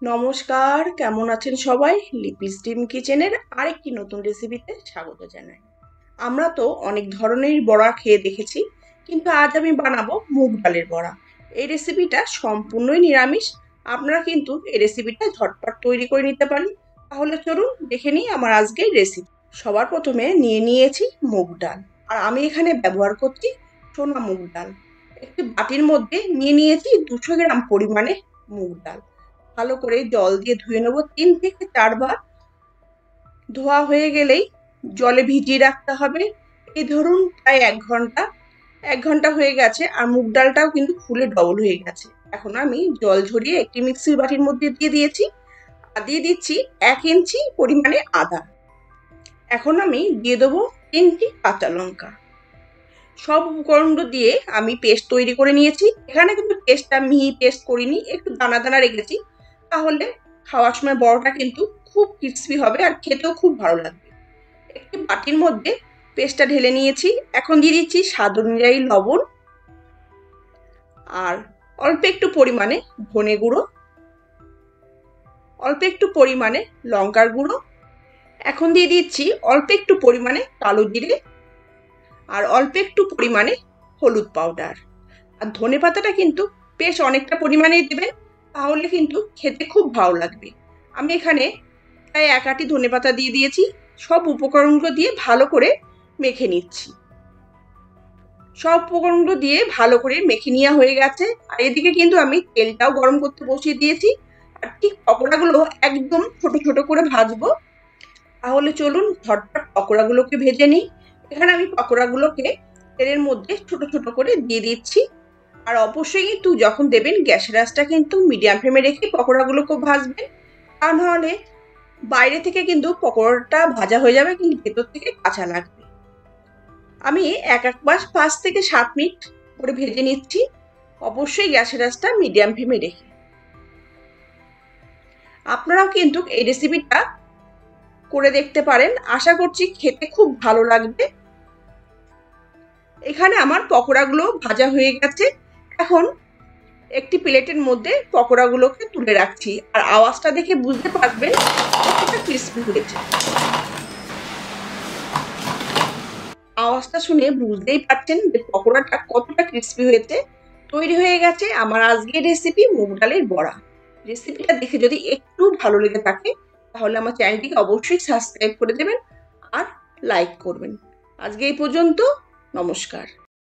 নমস্কার, কেমন আছেন সবাই? লিপিস ডিম কিচেনের আরেকটি নতুন রেসিপিতে স্বাগত জানাই। আমরা তো অনেক ধরনের বড়া খেয়ে দেখেছি, কিন্তু আজ আমি বানাবো মুগ ডালের বড়া। এই রেসিপিটা সম্পূর্ণই নিরামিষ। আপনারা কিন্তু এই রেসিপিটা ঝটপট তৈরি করে নিতে পারেন। তাহলে চলুন দেখে নিই আমার আজকের রেসিপি। সবার প্রথমে নিয়ে নিয়েছি মুগ ডাল, আর আমি এখানে ব্যবহার করছি সোনা মুগ ডাল। একটি বাটির মধ্যে নিয়ে নিয়েছি 200 গ্রাম পরিমাণে মুগ ডাল। ভালো করে জল দিয়ে ধুয়ে নেব 3 থেকে 4 বার। ধোয়া হয়ে গেলেই জলে ভিজিয়ে রাখতে হবে। এই ধরুন প্রায় 1 ঘন্টা। 1 ঘন্টা হয়ে গেছে আর মুগ ডালটাও কিন্তু ফুলে ডবল হয়ে গেছে। এখন আমি জল ঝরিয়ে একটি মিক্সির বাটির মধ্যে দিয়ে দিয়েছি, আর দিয়ে দিচ্ছি 1 ইঞ্চি পরিমাণে আদা। এখন আমি দিয়ে দেবো 3টি কাঁচা লঙ্কা। সব উপকরণগুলো দিয়ে আমি পেস্ট তৈরি করে নিয়েছি। এখানে কিন্তু পেস্টটা মিহি পেস্ট করিনি, একটু দানা দানা রেখেছি। তাহলে খাওয়ার সময় বড়টা কিন্তু খুব ক্রিস্পি হবে আর খেতেও খুব ভালো লাগবে। একটি বাটির মধ্যে পেস্টটা ঢেলে নিয়েছি। এখন দিয়ে দিচ্ছি স্বাদ অনুযায়ী লবণ, আর অল্প একটু পরিমাণে ধনে গুঁড়ো, অল্প একটু পরিমাণে লঙ্কার গুঁড়ো। এখন দিয়ে দিচ্ছি অল্প একটু পরিমাণে কালো জিরে, আর অল্প একটু পরিমাণে হলুদ পাউডার। আর ধনে পাতাটা কিন্তু বেশ অনেকটা পরিমাণেই দেবেন, তাহলে কিন্তু খেতে খুব ভালো লাগবে। আমি এখানে প্রায় 1 আঁটি ধনে পাতা দিয়ে দিয়েছি। সব উপকরণগুলো দিয়ে ভালো করে মেখে নিচ্ছি। সব উপকরণগুলো দিয়ে ভালো করে মেখে নেওয়া হয়ে গেছে, আর এদিকে কিন্তু আমি তেলটাও গরম করতে বসিয়ে দিয়েছি। আর ঠিক পকোড়াগুলো একদম ছোট ছোট করে ভাজবো। তাহলে চলুন ঝটপট পকোড়াগুলোকে ভেজে নিই। এখানে আমি পকোড়াগুলোকে তেলের মধ্যে ছোট ছোট করে দিয়ে দিচ্ছি। আর অবশ্যই কিন্তু যখন দেবেন গ্যাসের আঁচটা কিন্তু মিডিয়াম ফ্লেমে রেখে পকোড়াগুলোকে ভাজবেন। তা নাহলে বাইরে থেকে কিন্তু পকোড়াটা ভাজা হয়ে যাবে, কিন্তু ভেতর থেকে কাঁচা লাগবে। আমি এক একবার 5 থেকে 7 মিনিট করে ভেজে নিচ্ছি, অবশ্যই গ্যাসের আঁচটা মিডিয়াম ফ্লেমে রেখে। আপনারাও কিন্তু এই রেসিপিটা করে দেখতে পারেন, আশা করছি খেতে খুব ভালো লাগবে। এখানে আমার পকোড়াগুলো ভাজা হয়ে গেছে। এখন একটি প্লেটের মধ্যে পকোড়াগুলোকে তুলে রাখছি, আর আওয়াজটা দেখে বুঝতে পারবেন কতটা ক্রিস্পি হয়েছে। আওয়াজটা শুনে বুঝতেই পারছেন যে পকোড়াটা কতটা ক্রিস্পি হয়েছে। তৈরি হয়ে গেছে আমার আজকের রেসিপি মুগ ডালের বড়া। রেসিপিটা দেখে যদি একটু ভালো লেগে থাকে তাহলে আমার চ্যানেলটিকে অবশ্যই সাবস্ক্রাইব করে দেবেন আর লাইক করবেন। আজকে এই পর্যন্ত। নমস্কার।